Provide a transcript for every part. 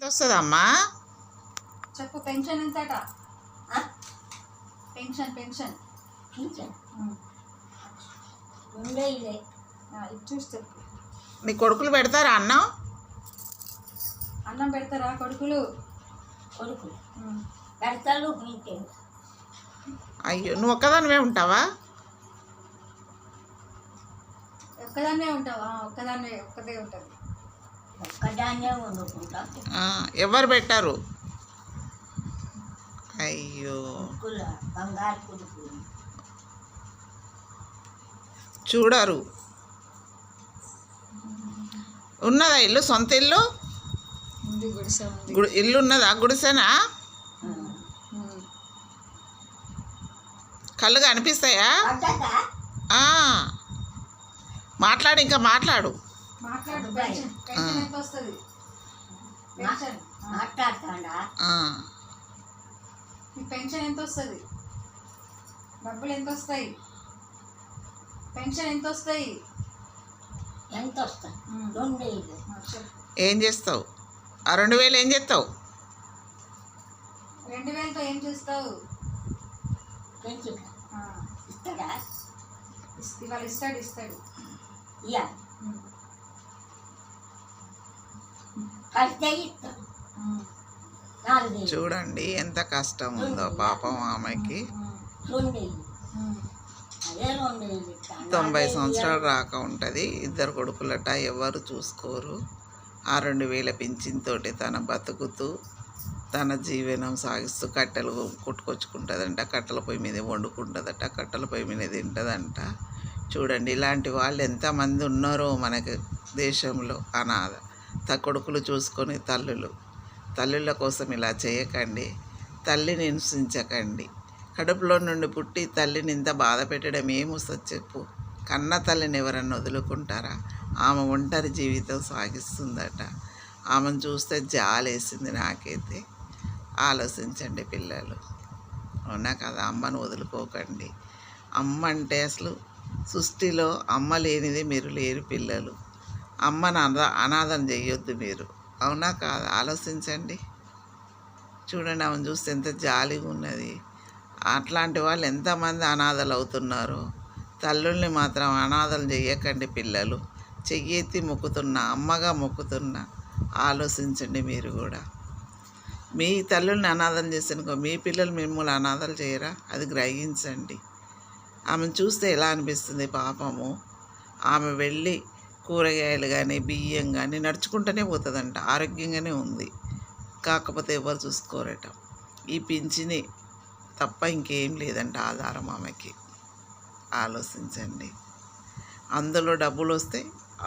వస్తుందమ్మా చెప్పు. Pension ఎంతట? Pension pension ఇది చూసి చెప్పు. నీ కొడుకులు పెడతారా అన్నం? అన్నం పెడతారా కొడుకులు? కొడుకు పెడతాడు ఇంకే. అయ్యో, నువ్వు ఒక్కదానివే ఉంటావా? ఒక్కదాన్నే ఉంటావా? ఒక్కదే ఉంటుంది. ఒక్కదాన్నే వండుకుంటా. ఎవరు పెట్టారు? అయ్యో, కొడుకుల బంగారు కొడుకు చూడరు. ఉన్నదా ఇల్లు? సొంత ఇల్లు? ఉంది, గుడిసె ఉంది. ఇల్లు ఉన్నదా? గుడిసెనా? కళ్ళు కనిపిస్తాయా? మాట్లాడు, ఇంకా మాట్లాడు. మాట్లాడు. పెన్షన్ ఎంత వస్తుంది? పెన్షన్ మాట్లాడతాడా? మీ పెన్షన్ ఎంత వస్తుంది? డబ్బులు ఎంత వస్తాయి? పెన్షన్ ఎంత వస్తాయి? ఎంత వస్తాయి? 2000. ఏం చేస్తావు? ఆ 2000 ఏం చేస్తావు? 2000తో ఏం చేస్తావు? పెన్షన్ ఇస్తాడా? ఇవాళ ఇస్తాడు. ఇయ్యా కలిస్తే ఇస్తాడు. 4000. చూడండి ఎంత కష్టం ఉందో పాపం ఆమెకి. 2000. అదే 2000 ఇస్తాను. 90 సంవత్సరాలు రాక ఉంటుంది. ఇద్దరు కొడుకులట, ఎవరు చూసుకోరు. ఆ 2000 పింఛన్తోటి తన బతుకుతూ తన జీవనం సాగిస్తూ కట్టెలు కొట్టుకొచ్చుకుంటుందంట. కట్టెల పొయ్యి మీద వండుకుంటుందట, కట్టెల పొయ్యి మీద తింటుందంట. చూడండి, ఇలాంటి వాళ్ళు ఎంతమంది ఉన్నారో మనకి దేశంలో. అనాథ కొడుకులు చూసుకొని తల్లుల కోసం ఇలా చేయకండి. తల్లిని హింసించకండి. కడుపులో నుండి పుట్టి తల్లిని ఇంత బాధ పెట్టడం ఏమొస్తుంది చెప్పు? కన్న తల్లిని ఎవరన్నా వదులుకుంటారా? ఆమె ఒంటరి జీవితం సాగిస్తుందట. ఆమెను చూస్తే జాలేసింది నాకైతే. ఆలోచించండి పిల్లలు, అవునా కదా? అమ్మను వదులుకోకండి. అమ్మ అంటే అసలు సృష్టిలో అమ్మ లేనిది మీరు లేరు పిల్లలు. అమ్మను అనాథం చేయొద్దు మీరు, అవునా కాదా? ఆలోచించండి. చూడండి, ఆమెను చూస్తే ఎంత జాలిగా ఉన్నది. అట్లాంటి వాళ్ళు ఎంతమంది అనాథలు అవుతున్నారో. తల్లుల్ని మాత్రం అనాథలు చేయకండి పిల్లలు. చెయ్యెత్తి మొక్కుతున్నా, అమ్మగా మొక్కుతున్నా. ఆలోచించండి మీరు కూడా. మీ తల్లుల్ని అనాథం చేసినకో మీ పిల్లలు మిమ్మల్ని అనాథలు చేయరా? అది గ్రహించండి. ఆమెను చూస్తే ఎలా అనిపిస్తుంది పాపము. ఆమె వెళ్ళి కూరగాయలు కానీ బియ్యం కానీ నడుచుకుంటూనే పోతుందంట. ఆరోగ్యంగానే ఉంది, కాకపోతే ఎవరు చూసుకోరట. ఈ పింఛని తప్ప ఇంకేం లేదంట ఆధారం ఆమెకి. ఆలోచించండి. అందులో డబ్బులు వస్తే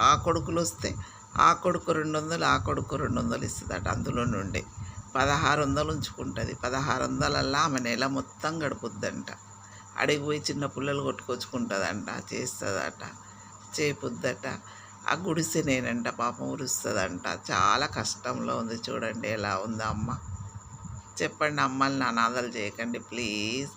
ఆ కొడుకులు వస్తే ఆ కొడుకు 200, ఆ కొడుకు 200 ఇస్తుందట. అందులో నుండి 1600 ఉంచుకుంటుంది. 1600 ఆమె నెల మొత్తం గడుపుద్దంట. అడిగి పోయి చిన్న పుల్లలు కొట్టుకొచ్చుకుంటుందంట, చేస్తుందట, చేపుద్దట. ఆ గుడిసెనేనంట పాపం ఉరుస్తుందంట. చాలా కష్టంలో ఉంది. చూడండి ఎలా ఉంది అమ్మ. చెప్పండి, అమ్మల్ని అనాథలు చేయకండి ప్లీజ్.